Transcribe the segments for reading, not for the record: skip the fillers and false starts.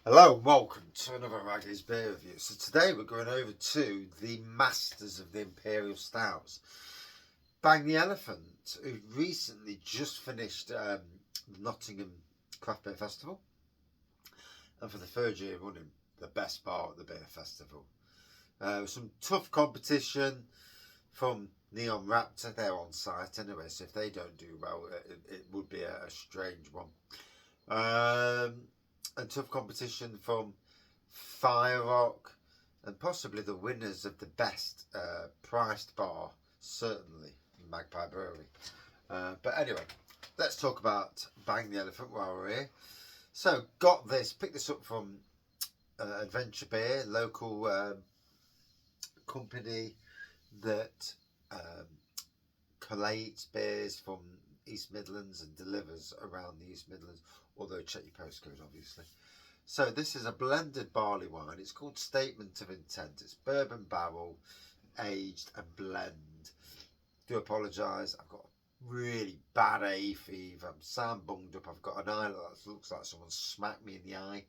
Hello and welcome to another Raggy's Beer Review. So today we're going over to the masters of the Imperial Stouts. Bang the Elephant, who recently just finished the Nottingham Craft Beer Festival. And for the third year running, the best bar at the beer festival. Some tough competition from Neon Raptor. They're on site anyway, so if they don't do well, it would be a strange one. And tough competition from Fire Rock and possibly the winners of the best priced bar, certainly Magpie Brewery. But anyway, let's talk about Bang the Elephant while we're here. So, picked this up from Adventure Beer, local company that collates beers from East Midlands and delivers around the East Midlands, although check your postcode obviously. So this is a blended barley wine. It's called Statement of Intent. It's bourbon barrel aged and blend. Do apologise, I've got really bad hay fever. I'm sound bunged up. I've got an eye that looks like someone smacked me in the eye.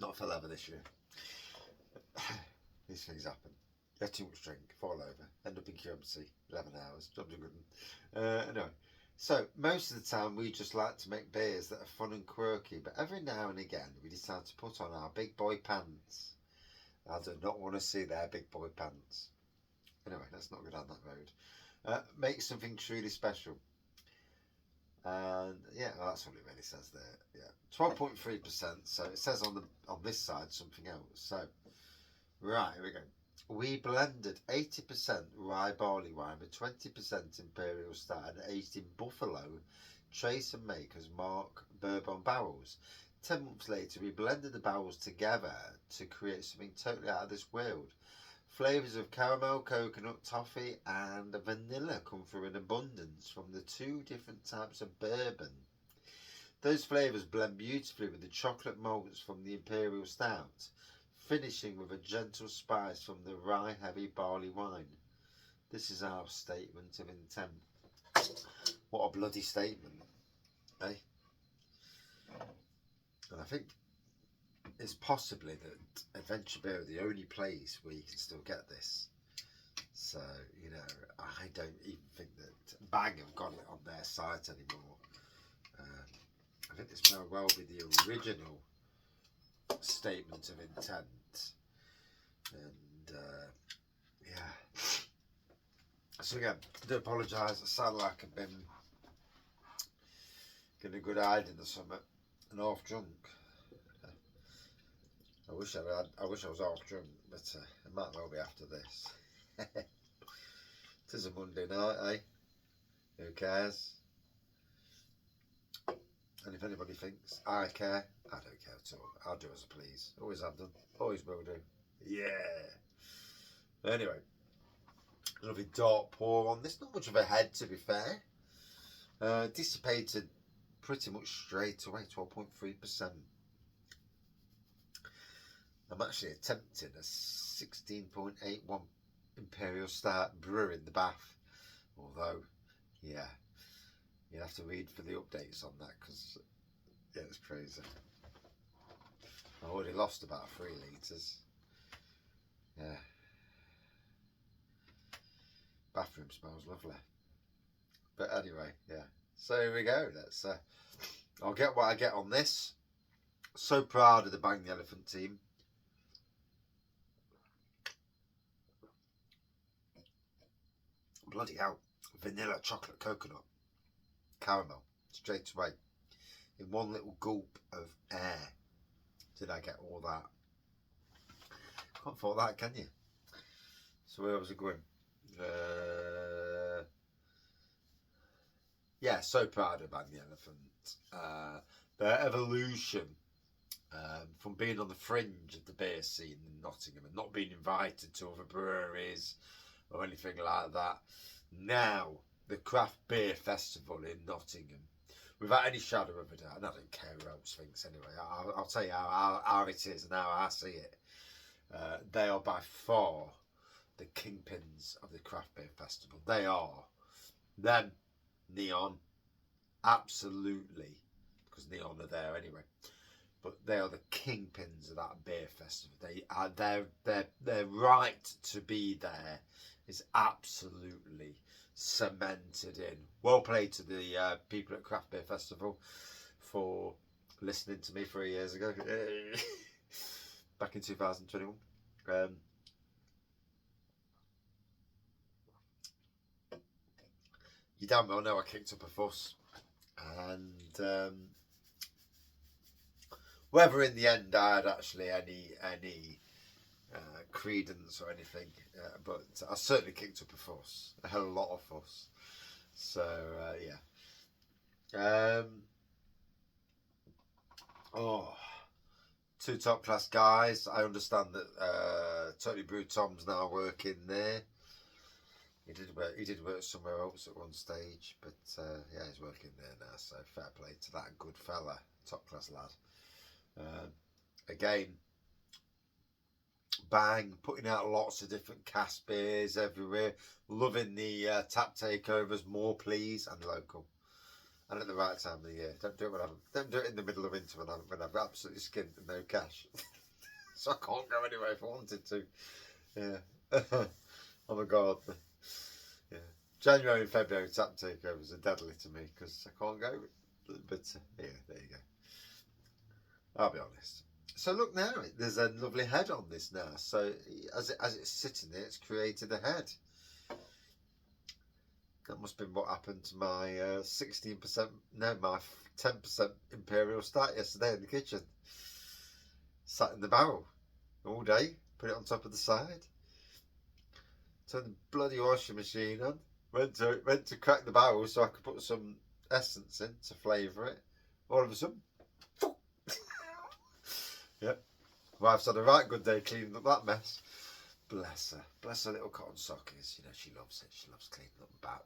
Not for leather this year. These things happen. You have too much drink, fall over, end up in QMC, 11 hours, job's a good one. Anyway, so most of the time we just like to make beers that are fun and quirky, but every now and again we decide to put on our big boy pants. I do not want to see their big boy pants. Anyway, let's not go down that road. Make something truly special. And yeah, well, that's what it really says there. Yeah, 12.3%. So it says on this side something else. So right, here we go. We blended 80% rye barley wine with 20% Imperial Stout and aged in Buffalo, Trace and Makers Mark bourbon barrels. 10 months later, we blended the barrels together to create something totally out of this world. Flavours of caramel, coconut, toffee and vanilla come through in abundance from the two different types of bourbon. Those flavours blend beautifully with the chocolate malts from the Imperial Stout, finishing with a gentle spice from the rye heavy barley wine. This is our statement of intent. What a bloody statement, eh? And I think it's possibly that Adventure Beer are the only place where you can still get this. So, you know, I don't even think that Bang have got it on their site anymore. I think this may well be the original statement of intent. And yeah, so again, I do apologise. I sound like I've been getting a good hiding or something and half drunk. I wish I was half drunk, but it might well be after this. It is a Monday night, eh? Who cares? And if anybody thinks I care, I don't care at all. I'll do as I please. Always have done. Always will do. Yeah. Anyway, a lovely dark pour on this. Not much of a head, to be fair. Dissipated pretty much straight away, 12.3%. I'm actually attempting a 16.81 Imperial Stout brew in the Bath. Although, yeah, you have to read for the updates on that because, yeah, it's crazy. I already lost about 3 litres. Yeah. Bathroom smells lovely. But anyway, yeah. So here we go. Let's. I'll get what I get on this. So proud of the Bang the Elephant team. Bloody hell. Vanilla, chocolate, coconut, caramel. Straight away. In one little gulp of air. Did I get all that? Can't fault that, can you? So where was it going? Yeah, so proud of Bang the Elephant. Their evolution from being on the fringe of the beer scene in Nottingham and not being invited to other breweries or anything like that. Now, the Craft Beer Festival in Nottingham, without any shadow of a doubt, and I don't care who else thinks anyway, I'll tell you how it is and how I see it. They are by far the kingpins of the Craft Beer Festival. They are. Them, Neon, absolutely, because Neon are there anyway. but they are the kingpins of that beer festival. They are their right to be there is absolutely cemented in. Well played to the people at Craft Beer Festival for listening to me 3 years ago, back in 2021. You damn well know I kicked up a fuss, and whether in the end I had actually any credence or anything, but I certainly kicked up a fuss. I had a lot of fuss. So yeah. Oh, two top class guys. I understand that Tony Brew Tom's now working there. He did work somewhere else at one stage, but yeah, he's working there now. So fair play to that good fella, top class lad. Again, bang, putting out lots of different cask beers everywhere. Loving the tap takeovers, more please, and local. And at the right time of the year. Don't do it in the middle of winter when I've absolutely skint and no cash. So I can't go anywhere if I wanted to. Yeah. Oh my god. Yeah. January and February tap takeovers are deadly to me because I can't go. But yeah, there you go. I'll be honest. So look now, there's a lovely head on this now. So as it's sitting there, it's created a head. That must have been what happened to my 16%, no, my 10% Imperial Stout yesterday in the kitchen. Sat in the barrel all day, put it on top of the side. Turned the bloody washing machine on. Went to crack the barrel so I could put some essence in to flavour it. All of a sudden, yeah. Wife's had a right good day cleaning up that mess. Bless her. Bless her little cotton sockers. You know, she loves it. She loves cleaning up about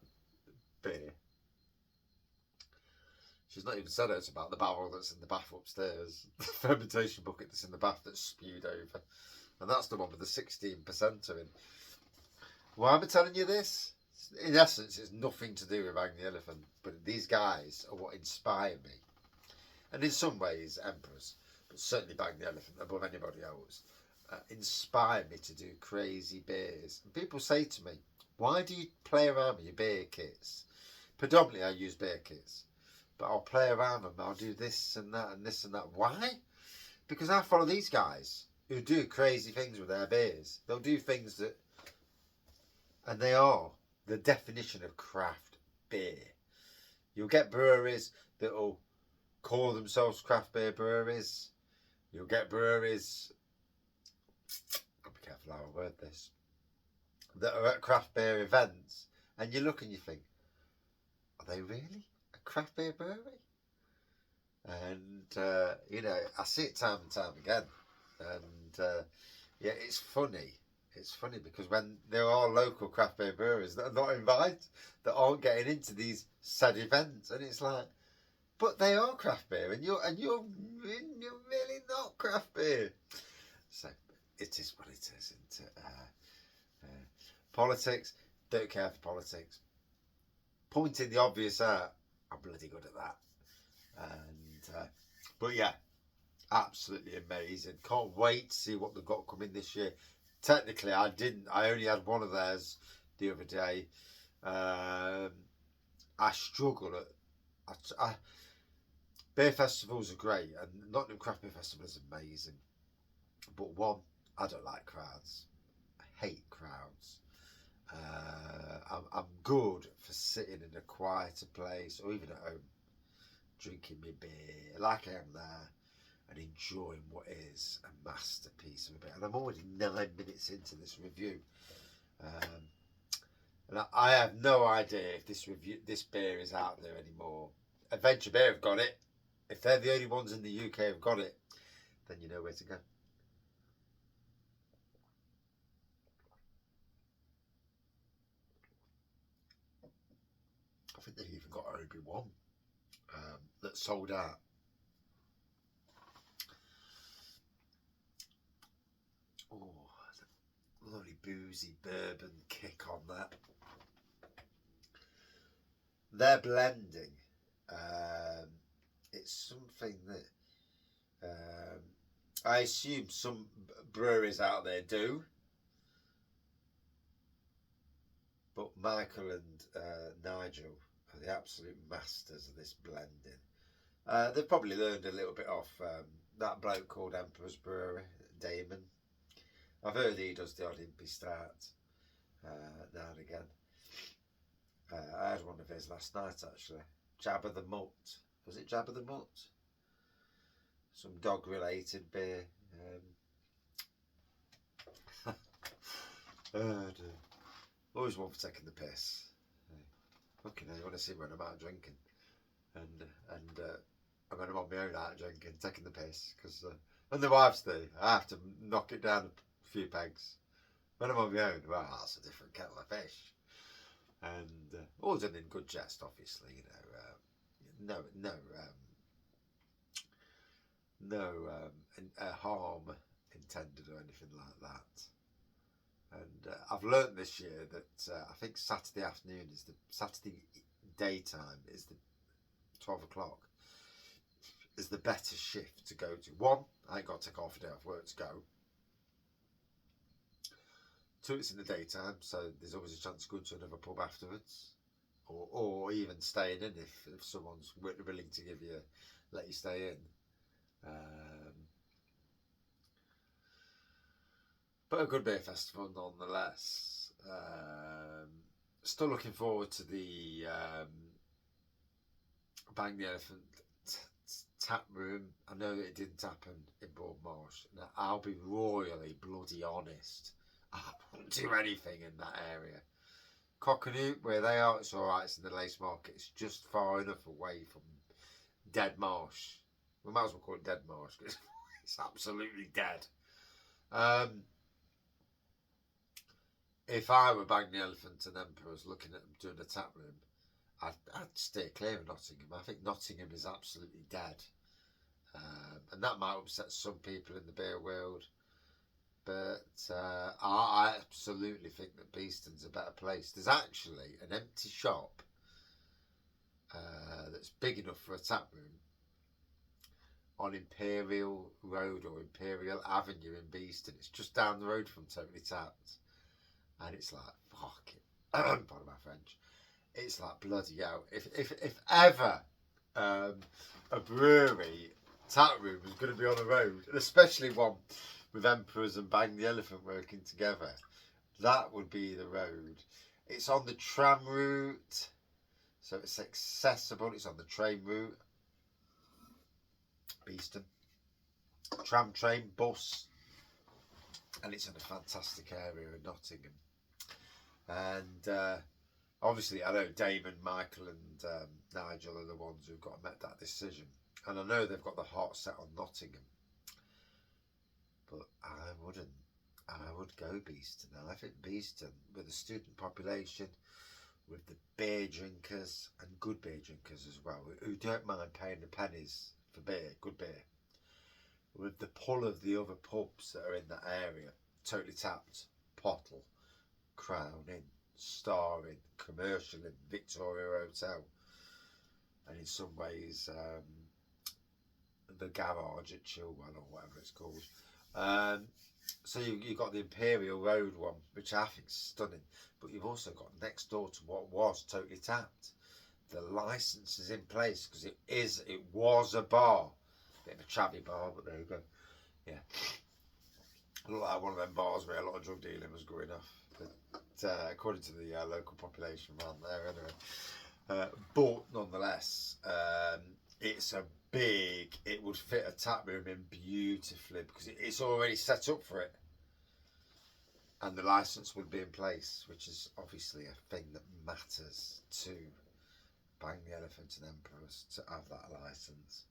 beer. She's not even said it's about the barrel that's in the bath upstairs. The fermentation bucket that's in the bath that's spewed over. And that's the one with the 16% in. Why am I telling you this? In essence, it's nothing to do with Bang the Elephant. But these guys are what inspire me. And in some ways, Emperors, but certainly Bang the Elephant above anybody else, inspire me to do crazy beers. And people say to me, why do you play around with your beer kits? Predominantly I use beer kits, but I'll play around with them. I'll do this and that and this and that. Why? Because I follow these guys who do crazy things with their beers. They'll do things that, and they are the definition of craft beer. You'll get breweries that will call themselves craft beer breweries. You'll get breweries, I'll be careful how I word this, that are at craft beer events, and you look and you think, are they really a craft beer brewery? And you know, I see it time and time again, and yeah, it's funny. It's funny because when there are local craft beer breweries that are not invited, that aren't getting into these said events, and it's like, but they are craft beer, and you're really not craft beer. So it is what it is, isn't it? Politics, don't care for politics. Pointing the obvious out, I'm bloody good at that. And but yeah, absolutely amazing. Can't wait to see what they've got coming this year. Technically, I only had one of theirs the other day. I struggle at. Beer festivals are great, and Nottingham Craft Beer Festival is amazing. But one, I don't like crowds. I hate crowds. I'm good for sitting in a quieter place or even at home, drinking my beer like I am there and enjoying what is a masterpiece of a beer. And I'm already 9 minutes into this review, and I have no idea if this beer is out there anymore. Adventure Beer have got it. If they're the only ones in the UK who've got it, then you know where to go. I think they've even got Obi-Wan that sold out. Oh, lovely boozy bourbon kick on that. Their blending, it's something that I assume some breweries out there do, but Michael and Nigel are the absolute masters of this blending. They've probably learned a little bit off that bloke called Emperor's Brewery, Damon. I've heard he does the odd impy start now and again. I had one of his last night actually. Jabba the Mutt. Was it Jabba the Mutt? Some dog related beer. Oh dear. Always one for taking the piss. Fucking hell, you want to see when I'm out drinking. And when I'm on my own out drinking, taking the piss. And the wives do. I have to knock it down a few pegs. When I'm on my own, well, that's a different kettle of fish. And all done in good jest, obviously, you know. No harm intended or anything like that. And I've learnt this year that I think Saturday afternoon is Saturday daytime is the 12 o'clock is the better shift to go to. One, I ain't got to take half a day off work to go. Two, it's in the daytime, so there's always a chance to go to another pub afterwards, or even staying in if someone's willing to let you stay in. But a good beer festival nonetheless. Still looking forward to the Bang the Elephant tap room. I know that it didn't happen in Broadmarsh. Now, I'll be royally bloody honest. I won't do anything in that area. Cockanoot, where they are, it's alright, it's in the Lace Market. It's just far enough away from Dead Marsh. We might as well call it Dead Marsh because it's absolutely dead. If I were Bang the Elephant and Emperors looking at them doing a tap room, I'd steer clear of Nottingham. I think Nottingham is absolutely dead. And that might upset some people in the beer world. But I absolutely think that Beeston's a better place. There's actually an empty shop that's big enough for a tap room on Imperial Road or Imperial Avenue in Beeston. It's just down the road from Totally Tapped. And it's like, fuck it. Pardon my French. It's like bloody hell. If ever a brewery tap room was going to be on a road, and especially one with Emperors and Bang the Elephant working together, that would be the road. It's on the tram route, so it's accessible. It's on the train route. Beeston. Tram, train, bus. And it's in a fantastic area in Nottingham. And obviously, I know Damon, Michael and Nigel are the ones who've got to make that decision. And I know they've got the heart set on Nottingham. But I wouldn't. I would go Beeston. And I think Beeston, with the student population, with the beer drinkers, and good beer drinkers as well, who don't mind paying the pennies for beer, good beer, with the pull of the other pubs that are in that area, Totally Tapped, Pottle, Crown Inn, Star Inn, Commercial Inn, Victoria Hotel, and in some ways the garage at Chilwell or whatever it's called. So you've got the Imperial Road one, which I think is stunning, but you've also got next door to what was Totally Tapped. The licence is in place because it was a bar. Bit of a chavvy bar, but there you go. Yeah. Looked like one of them bars where a lot of drug dealing was going off. But according to the local population around there, anyway. But nonetheless, it's a big. It would fit a tap room in beautifully because it's already set up for it, and the license would be in place, which is obviously a thing that matters to Bang the Elephant and Emperors to have that license.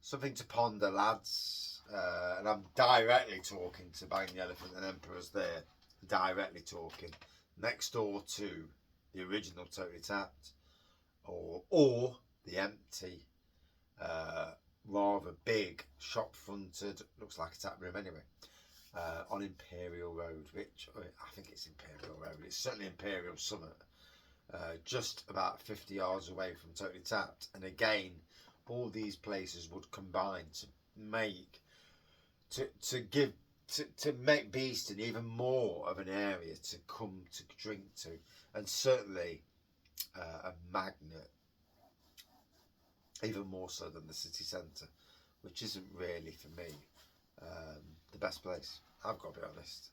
Something to ponder, lads. And I'm directly talking to Bang the Elephant and Emperors there. Directly talking. Next door to the original Totally Tapped. Or the empty, rather big, shop fronted, looks like a tap room anyway, on Imperial Road, which I think it's Imperial Road. It's certainly Imperial Summit. Just about 50 yards away from Totally Tapped, and again all these places would combine to make to make Beeston even more of an area to come to drink to, and certainly a magnet, even more so than the city centre, which isn't really for me the best place. I've got to be honest.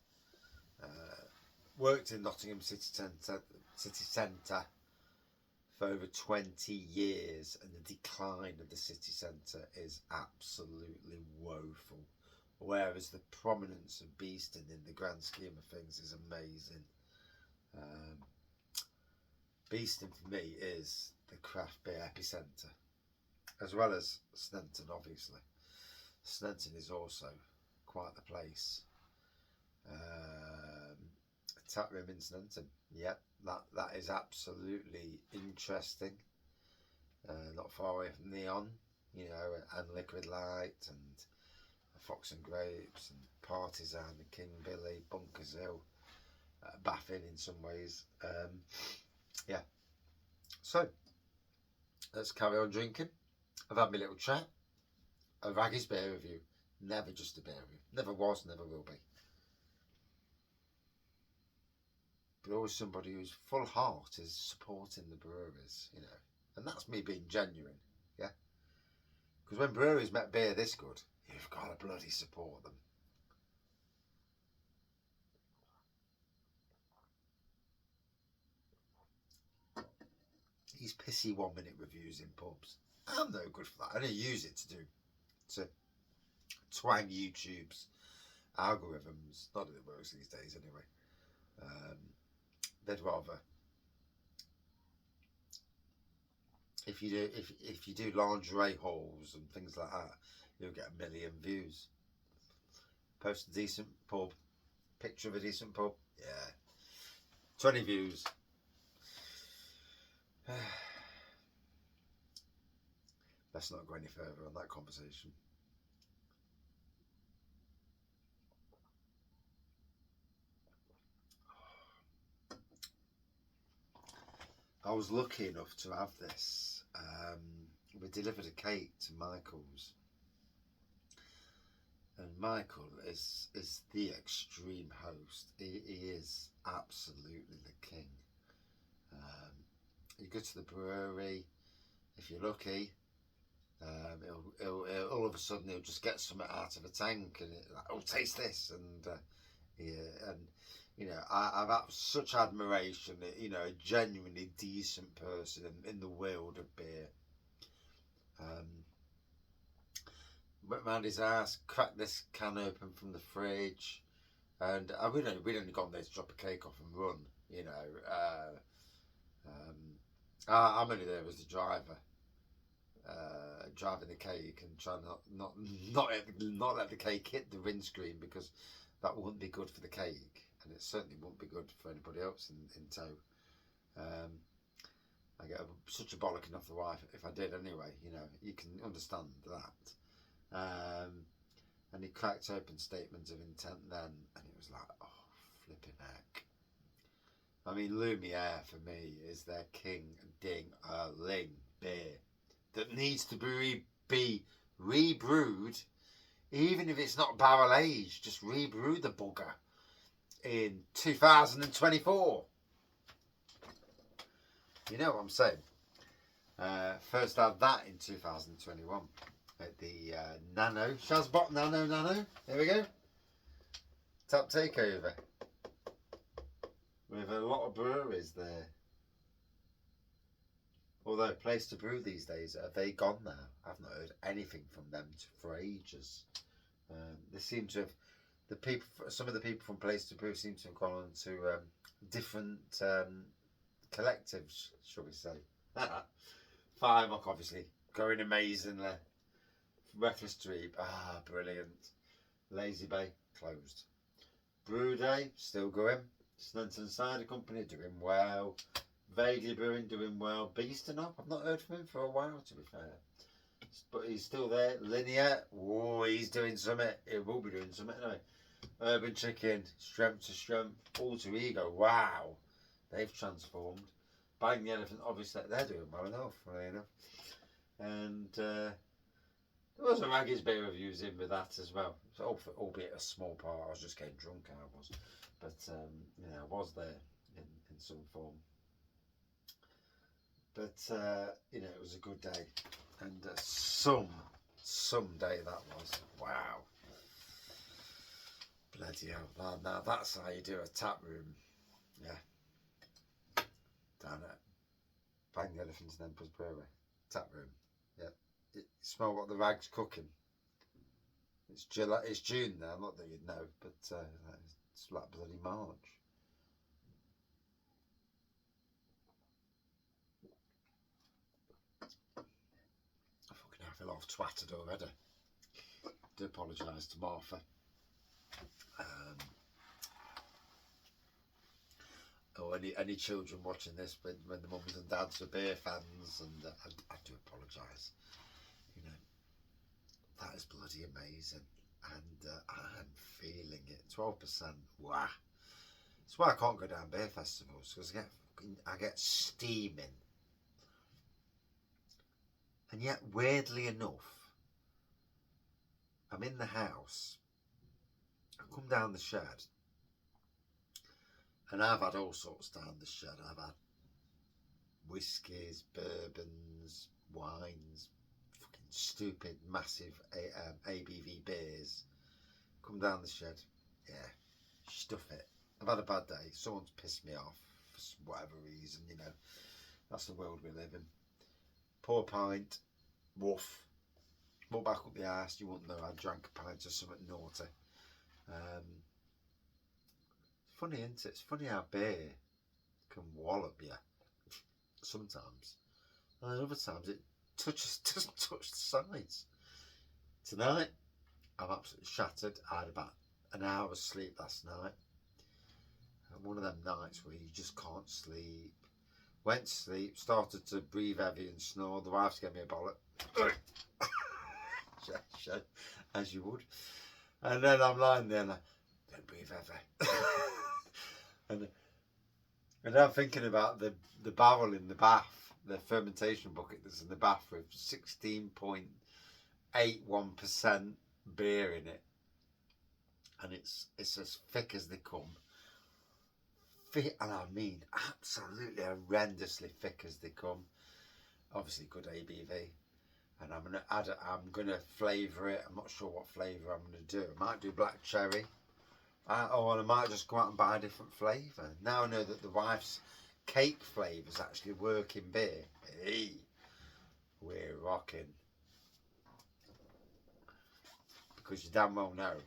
Worked in Nottingham City Centre for over 20 years, and the decline of the city centre is absolutely woeful. Whereas the prominence of Beeston in the grand scheme of things is amazing. Beeston for me is the craft beer epicentre, as well as Sneinton, obviously. Sneinton is also quite the place. Tap room in Sneinton, yep, that is absolutely interesting. Not far away from Neon, you know, and Liquid Light, and Fox and Grapes, and Partisan, and King Billy, Bunkers Hill, Baffin in some ways. Yeah. So let's carry on drinking. I've had my little chat. A Raggy's beer review, never just a beer review. Never was, never will be. But always somebody whose full heart is supporting the breweries, you know. And that's me being genuine, yeah? Because when breweries make beer this good, you've got to bloody support them. These pissy 1 minute reviews in pubs, I'm no good for that. I don't use it to twang YouTube's algorithms. Not that it works these days anyway. They'd rather, if you do lingerie hauls and things like that, you'll get 1 million views. Post a decent pub, picture of a decent pub, yeah, 20 views. Let's not go any further on that conversation. I was lucky enough to have this. We delivered a cake to Michael's, and Michael is the extreme host. He is absolutely the king. You go to the brewery, if you're lucky, he'll all of a sudden he'll just get something out of a tank, and like, oh, taste this, and yeah, and you know, I've had such admiration, you know, a genuinely decent person in the world of beer. Went round his house, cracked this can open from the fridge, and we'd only gone there to drop a cake off and run, you know. I'm only there as the driver, driving the cake and trying not let the cake hit the windscreen, because that wouldn't be good for the cake, and it certainly wouldn't be good for anybody else in tow. I get such a bollocking off the wife if I did anyway, you know, you can understand that. And he cracked open statements of intent then, and it was like, oh, flipping heck. I mean, Lumiere for me is their king ding-a-ling beer that needs to be rebrewed, even if it's not barrel aged. Just rebrew the bugger in 2024. You know what I'm saying? First had that in 2021 at the Nano Shazbot Nano. There we go. Tap takeover with a lot of breweries there. Although Place to Brew these days, are they gone now? I've not heard anything from them for ages. They seem to have some of the people from Place to Brew seem to have gone on to different collectives, shall we say. Firemuck obviously going amazingly. Reckless Street, brilliant. Lazy Bay closed. Brew Day still going. Sneinton Cider Company doing well. Vaguely Brewing doing well. Beeston up, I've not heard from him for a while, to be fair, but he's still there. Linear, oh, he's doing something. He will be doing something anyway. Urban Chicken, Strength to Strength, Alter Ego, wow, they've transformed. Bang the Elephant, obviously they're doing well enough, really enough. And there was a Raggy's Beer Reviews in with that as well. So, albeit a small part. I was just getting drunk, I was. But, I was there in some form. But, it was a good day. And some day that was. Wow. Bloody hell. Now that's how you do a tap room. Yeah. Down at Bang the Elephants and Emperor's Brewery. Tap room. Yeah. You smell what the rag's cooking. It's July, it's June now, not that you'd know, but it's like bloody March. Fucking hell, I feel off twatted already. I do apologise to Martha. Or any children watching this when the mums and dads are beer fans, and I do apologise. That is bloody amazing, and I'm feeling it. 12%, wow. That's why I can't go down beer festivals, because I get steaming. And yet, weirdly enough, I'm in the house, I come down the shed, and I've had all sorts down the shed. I've had whiskies, bourbons, wines, fucking stupid, massive ABV beers. Come down the shed, yeah, stuff it. I've had a bad day. Someone's pissed me off for whatever reason, That's the world we live in. Pour a pint, woof. Walk back up the arse, you wouldn't know I drank a pint of something naughty. Funny, isn't it? It's funny how beer can wallop you sometimes. And then other times it doesn't touch the sides. Tonight, I'm absolutely shattered. I had about an hour's sleep last night. And one of them nights where you just can't sleep. Went to sleep, started to breathe heavy and snore. The wife's gave me a bollock. As you would. And then I'm lying there and I don't breathe heavy. and I'm thinking about the barrel in the bath, the fermentation bucket that's in the bath with 16.81% beer in it. And it's as thick as they come. And I mean absolutely horrendously thick as they come. Obviously good ABV. And I'm gonna add it. I'm gonna flavour it. I'm not sure what flavour I'm gonna do. I might do black cherry, or I might just go out and buy a different flavour. Now I know that the wife's cake flavours actually work in beer. Hey, we're rocking. Because you damn well know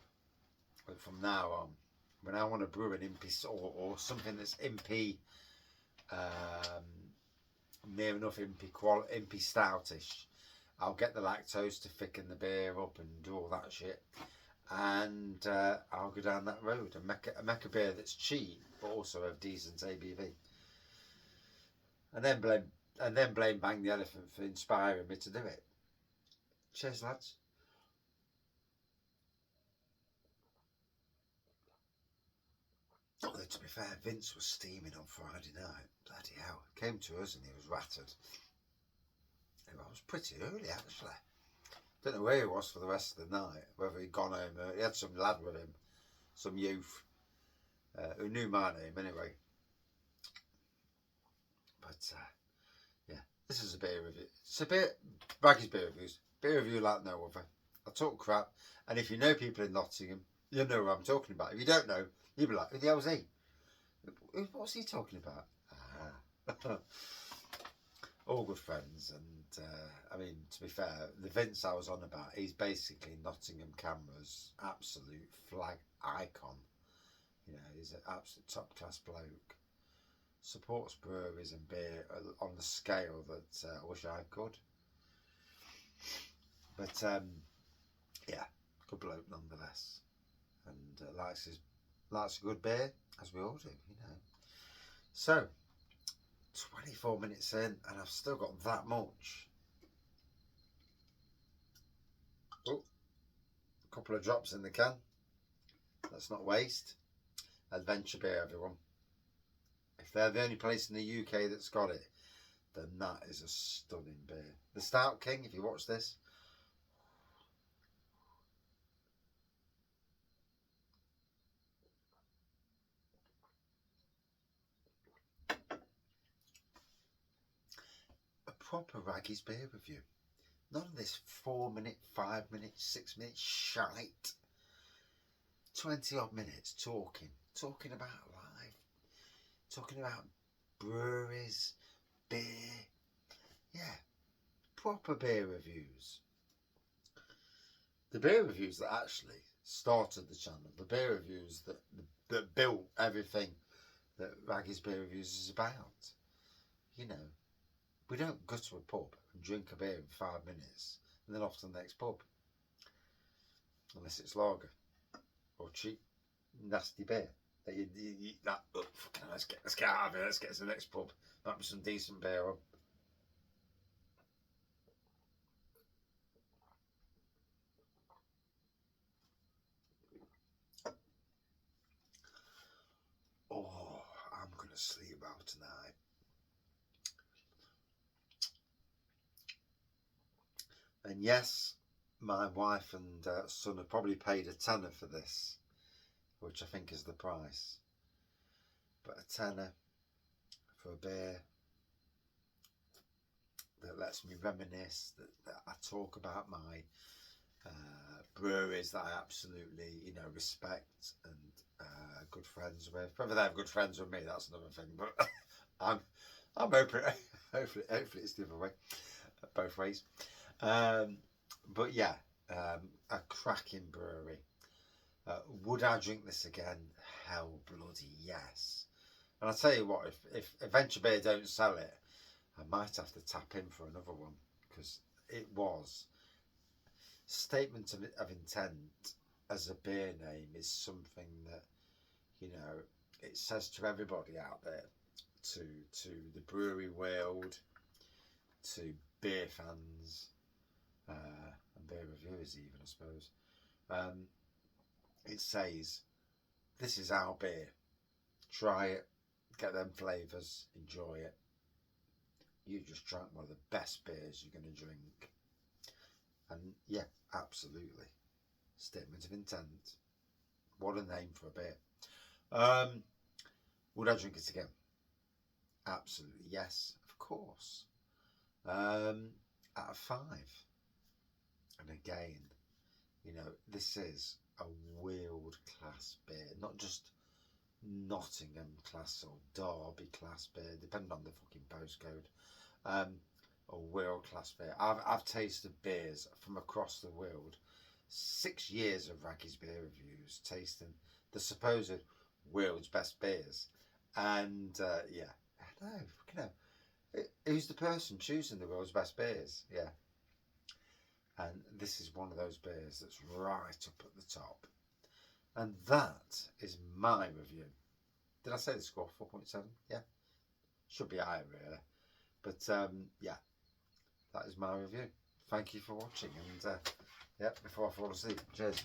that from now on, when I want to brew an impy or something that's impy, near enough impy stoutish, I'll get the lactose to thicken the beer up and do all that shit, and I'll go down that road and make a beer that's cheap but also have decent ABV, and then blame Bang the Elephant for inspiring me to do it. Cheers, lads. Although, to be fair, Vince was steaming on Friday night. Bloody hell. Came to us and he was rattled. It was pretty early, actually. Don't know where he was for the rest of the night. Whether he'd gone home. He had some lad with him. Some youth. Who knew my name anyway. But, yeah. This is a beer review. It's a bit... Raggy's Beer Reviews. Beer review like no other. I talk crap. And if you know people in Nottingham, you'll know what I'm talking about. If you don't know, you'll be like, who the hell's he? What's he talking about? All good friends, and I mean, to be fair, the Vince I was on about, he's basically Nottingham Cameras absolute flag icon. He's an absolute top class bloke. Supports breweries and beer on the scale that I wish I could. But yeah, good bloke nonetheless, and likes a good beer, as we all do, So, 24 minutes in, and I've still got that much. Oh, a couple of drops in the can. Let's not waste. Adventure Beer, everyone. If they're the only place in the UK that's got it, then that is a stunning beer. The Stout King, if you watch this, a proper Raggy's beer review. None of this 4 minute, 5 minute, 6 minute shite. 20 odd minutes talking about life, talking about breweries, beer. Yeah, proper beer reviews. The beer reviews that actually started the channel, the beer reviews that built everything that Raggy's Beer Reviews is about. You know, we don't go to a pub and drink a beer in 5 minutes and then off to the next pub. Unless it's lager or cheap, nasty beer. Let's get out of here, let's get to the next pub. Might be some decent beer on. Oh, I'm going to sleep well tonight. And yes, my wife and son have probably paid a tenner for this, which I think is the price. But a tenner for a beer that lets me reminisce, that I talk about my breweries that I absolutely, respect and good friends with. Whether they have good friends with me, that's another thing. But I'm open. Hopefully it's the other way, both ways. But yeah, a cracking brewery. Would I drink this again? Hell bloody yes. And I'll tell you what, if Adventure Beer don't sell it, I might have to tap in for another one, because it was statement of intent as a beer name is something that, it says to everybody out there, to the brewery world, to beer fans, and beer reviewers even, I suppose. It says, this is our beer. Try it, get them flavours, enjoy it. You just drank one of the best beers you're going to drink. And yeah, absolutely. Statement of intent. What a name for a beer. Would I drink it again? Absolutely yes, of course. Out of 5. And again, this is a world class beer, not just Nottingham class or Derby class beer, depending on the fucking postcode. A world class beer. I've tasted beers from across the world. 6 years of Raggy's Beer Reviews, tasting the supposed world's best beers, and yeah, no, who's the person choosing the world's best beers? Yeah, and this is one of those beers that's right up at the top, and that is my review. Did I say the score? 4.7? Yeah, should be higher really, but yeah, that is my review. Thank you for watching, and yeah, before I fall asleep, cheers.